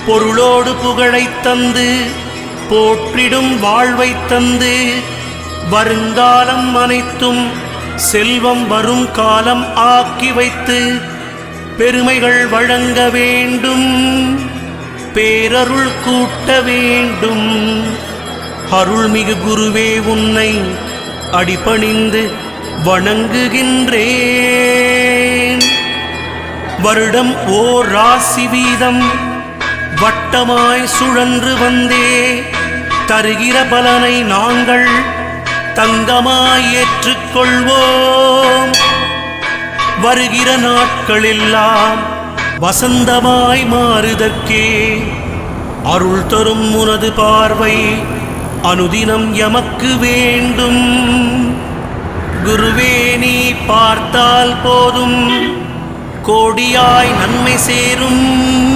பொருளோடு புகழைத் தந்து போற்றிடும் வாழ்வைத் தந்து வருங்காலம் அனைத்தும் செல்வம் வரும் காலம் ஆக்கி வைத்து பெருமைகள் வழங்க வேண்டும், பேரருள் கூட்ட வேண்டும். அருள்மிகு குருவே உன்னை அடிபணிந்து வணங்குகின்றேன். வருடம் ஓர் ராசி வீதம் வட்டமாய் சுழன்று வந்தே தருகிற பலனை நாங்கள் தங்கமாய் ஏற்றுக்கொள்வோம். வருகிற நாட்களெல்லாம் வசந்தமாய் மாறுதற்கே அருள் தரும் உனது பார்வை அனுதினம் எமக்கு வேண்டும். குருவே நீ பார்த்தால் போதும் கோடியாய் நன்மை சேரும்.